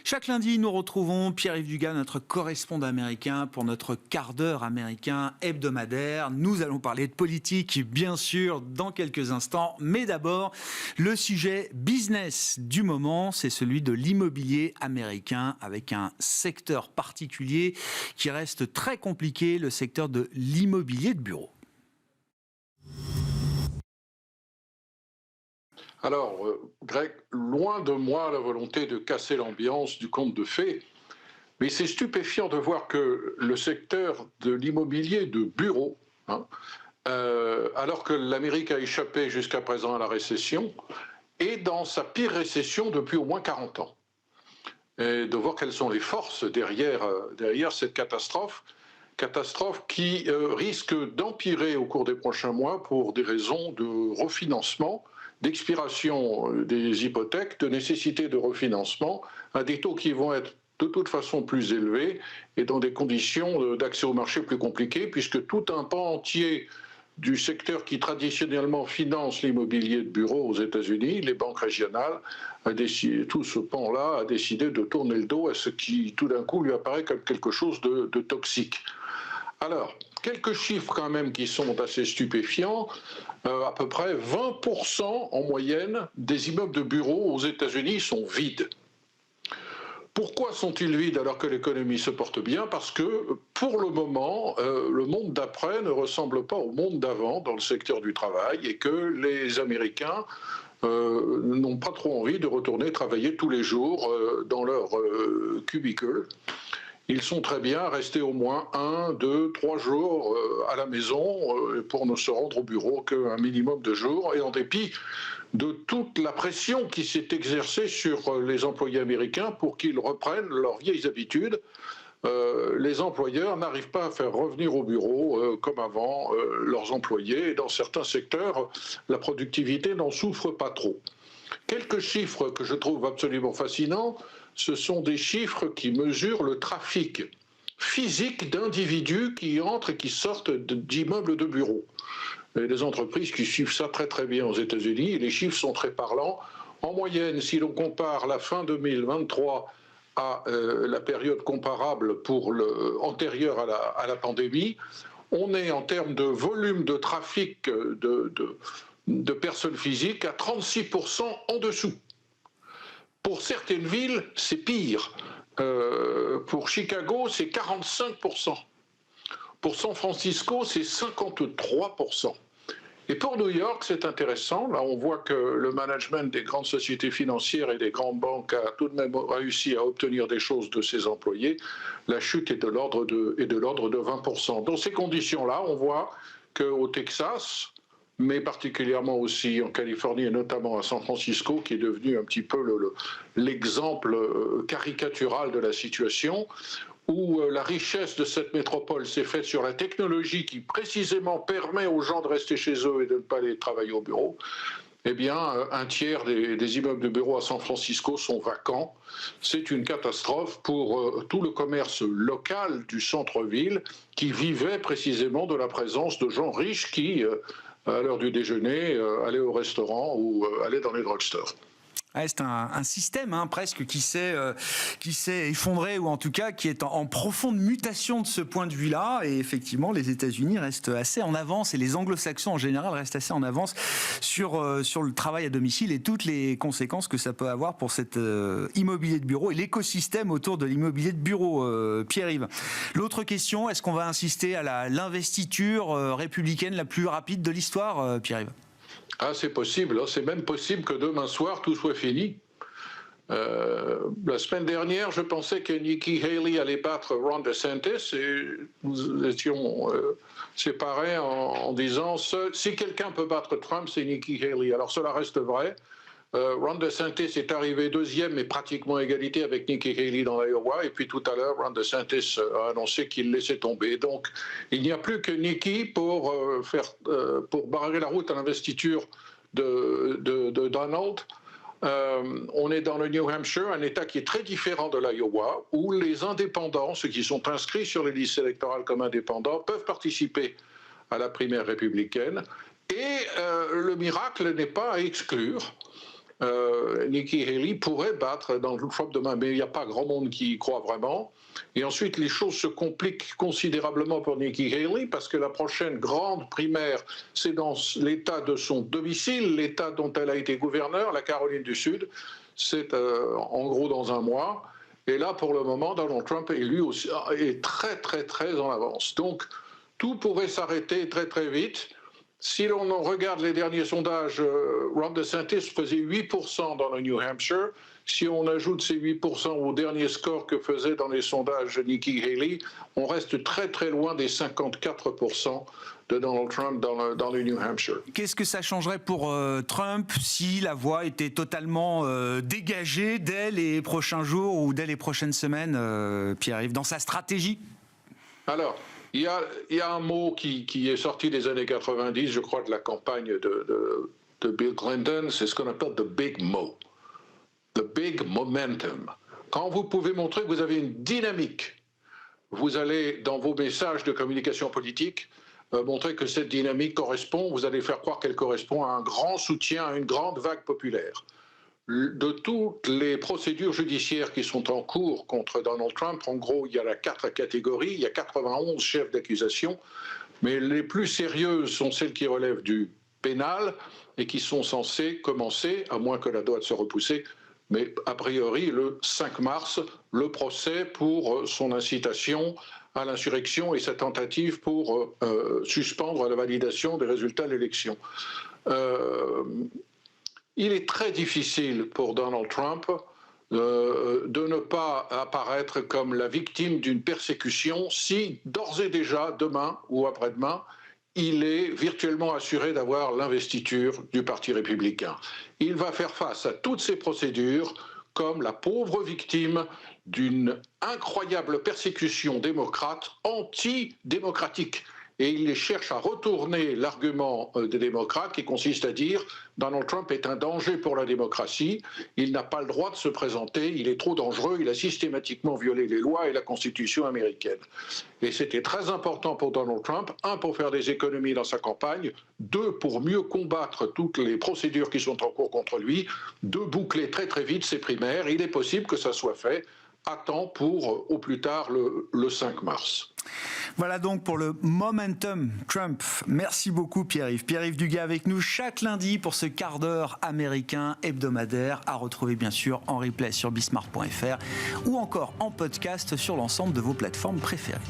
Chaque lundi, nous retrouvons Pierre-Yves Dugas, notre correspondant américain, pour notre quart d'heure américain hebdomadaire. Nous allons parler de politique, bien sûr, dans quelques instants. Mais d'abord, le sujet business du moment, c'est celui de l'immobilier américain, avec un secteur particulier qui reste très compliqué, le secteur de l'immobilier de bureau. Alors, Greg, loin de moi la volonté de casser l'ambiance du conte de fées, mais c'est stupéfiant de voir que le secteur de l'immobilier de bureau, alors que l'Amérique a échappé jusqu'à présent à la récession, est dans sa pire récession depuis au moins 40 ans. Et de voir quelles sont les forces derrière cette catastrophe qui risque d'empirer au cours des prochains mois pour des raisons de refinancement, d'expiration des hypothèques, de nécessité de refinancement, à des taux qui vont être de toute façon plus élevés et dans des conditions d'accès au marché plus compliquées, puisque tout un pan entier du secteur qui traditionnellement finance l'immobilier de bureau aux États-Unis, les banques régionales, tout ce pan-là a décidé de tourner le dos à ce qui tout d'un coup lui apparaît comme quelque chose de toxique. Alors, quelques chiffres quand même qui sont assez stupéfiants. À peu près 20% en moyenne des immeubles de bureaux aux États-Unis sont vides. Pourquoi sont-ils vides alors que l'économie se porte bien? Parce que pour le moment, le monde d'après ne ressemble pas au monde d'avant dans le secteur du travail et que les Américains n'ont pas trop envie de retourner travailler tous les jours dans leur cubicule. Ils sont très bien restés au moins 1, 2, 3 jours à la maison pour ne se rendre au bureau qu'un minimum de jours, et en dépit de toute la pression qui s'est exercée sur les employés américains pour qu'ils reprennent leurs vieilles habitudes. Les employeurs n'arrivent pas à faire revenir au bureau comme avant leurs employés, et dans certains secteurs, la productivité n'en souffre pas trop. Quelques chiffres que je trouve absolument fascinants, ce sont des chiffres qui mesurent le trafic physique d'individus qui entrent et qui sortent d'immeubles de bureaux. Et les entreprises qui suivent ça très très bien aux États-Unis, et les chiffres sont très parlants. En moyenne, si l'on compare la fin 2023 à la période comparable antérieure à la pandémie, on est en termes de volume de trafic de personnes physiques à 36% en dessous. Pour certaines villes, c'est pire. Pour Chicago, c'est 45%. Pour San Francisco, c'est 53%. Et pour New York, c'est intéressant. Là, on voit que le management des grandes sociétés financières et des grandes banques a tout de même réussi à obtenir des choses de ses employés. La chute est de l'ordre de 20%. Dans ces conditions-là, on voit qu'au Texas, mais particulièrement aussi en Californie et notamment à San Francisco, qui est devenu un petit peu l'exemple caricatural de la situation, où la richesse de cette métropole s'est faite sur la technologie qui précisément permet aux gens de rester chez eux et de ne pas aller travailler au bureau. Eh bien, un tiers des immeubles de bureaux à San Francisco sont vacants. C'est une catastrophe pour tout le commerce local du centre-ville qui vivait précisément de la présence de gens riches qui, à l'heure du déjeuner, allaient au restaurant ou allaient dans les drugstores. C'est un système presque qui s'est effondré, ou en tout cas qui est en profonde mutation de ce point de vue-là. Et effectivement, les États-Unis restent assez en avance, et les anglo-saxons en général restent assez en avance sur le travail à domicile et toutes les conséquences que ça peut avoir pour cet immobilier de bureau et l'écosystème autour de l'immobilier de bureau. Pierre-Yves, l'autre question, est-ce qu'on va insister à l'investiture républicaine la plus rapide de l'histoire, Pierre-Yves? Ah, c'est possible. C'est même possible que demain soir, tout soit fini. La semaine dernière, je pensais que Nikki Haley allait battre Ron DeSantis, et nous étions séparés en disant si quelqu'un peut battre Trump, c'est Nikki Haley. Alors cela reste vrai. Ron DeSantis est arrivé deuxième, mais pratiquement à égalité avec Nikki Haley dans l'Iowa. Et puis tout à l'heure, Ron DeSantis a annoncé qu'il laissait tomber. Donc, il n'y a plus que Nikki pour barrer la route à l'investiture de Donald. On est dans le New Hampshire, un État qui est très différent de l'Iowa, où les indépendants, ceux qui sont inscrits sur les listes électorales comme indépendants, peuvent participer à la primaire républicaine. Et le miracle n'est pas à exclure. Nikki Haley pourrait battre Donald Trump demain, mais il n'y a pas grand monde qui y croit vraiment. Et ensuite, les choses se compliquent considérablement pour Nikki Haley parce que la prochaine grande primaire, c'est dans l'État de son domicile, l'État dont elle a été gouverneur, la Caroline du Sud. C'est en gros dans un mois. Et là, pour le moment, Donald Trump est lui aussi est très, très, très en avance. Donc, tout pourrait s'arrêter très, très vite. Si l'on regarde les derniers sondages, Ron DeSantis faisait 8% dans le New Hampshire. Si on ajoute ces 8% au dernier score que faisait dans les sondages Nikki Haley, on reste très très loin des 54% de Donald Trump dans le New Hampshire. Qu'est-ce que ça changerait pour Trump si la voie était totalement dégagée dès les prochains jours ou dès les prochaines semaines, Pierre-Yves, dans sa stratégie? Alors, il y a un mot qui est sorti des années 90, je crois, de la campagne de Bill Clinton, c'est ce qu'on appelle the big mo, the big momentum. Quand vous pouvez montrer que vous avez une dynamique, vous allez, dans vos messages de communication politique, montrer que cette dynamique correspond, vous allez faire croire qu'elle correspond à un grand soutien, à une grande vague populaire. De toutes les procédures judiciaires qui sont en cours contre Donald Trump, en gros, il y a 4 catégories, il y a 91 chefs d'accusation, mais les plus sérieuses sont celles qui relèvent du pénal et qui sont censées commencer, à moins que la date soit repoussée, mais a priori le 5 mars, le procès pour son incitation à l'insurrection et sa tentative pour suspendre la validation des résultats de l'élection. Il est très difficile pour Donald Trump de ne pas apparaître comme la victime d'une persécution si, d'ores et déjà, demain ou après-demain, il est virtuellement assuré d'avoir l'investiture du Parti républicain. Il va faire face à toutes ces procédures comme la pauvre victime d'une incroyable persécution démocrate antidémocratique. Et il cherche à retourner l'argument des démocrates qui consiste à dire Donald Trump est un danger pour la démocratie, il n'a pas le droit de se présenter, il est trop dangereux, il a systématiquement violé les lois et la Constitution américaine. Et c'était très important pour Donald Trump, 1, pour faire des économies dans sa campagne, 2, pour mieux combattre toutes les procédures qui sont en cours contre lui, 2, boucler très très vite ses primaires. Il est possible que ça soit fait à temps pour, au plus tard, le 5 mars. Voilà donc pour le Momentum Trump. Merci beaucoup Pierre-Yves. Pierre-Yves Dugas avec nous chaque lundi pour ce quart d'heure américain hebdomadaire à retrouver bien sûr en replay sur bismart.fr ou encore en podcast sur l'ensemble de vos plateformes préférées.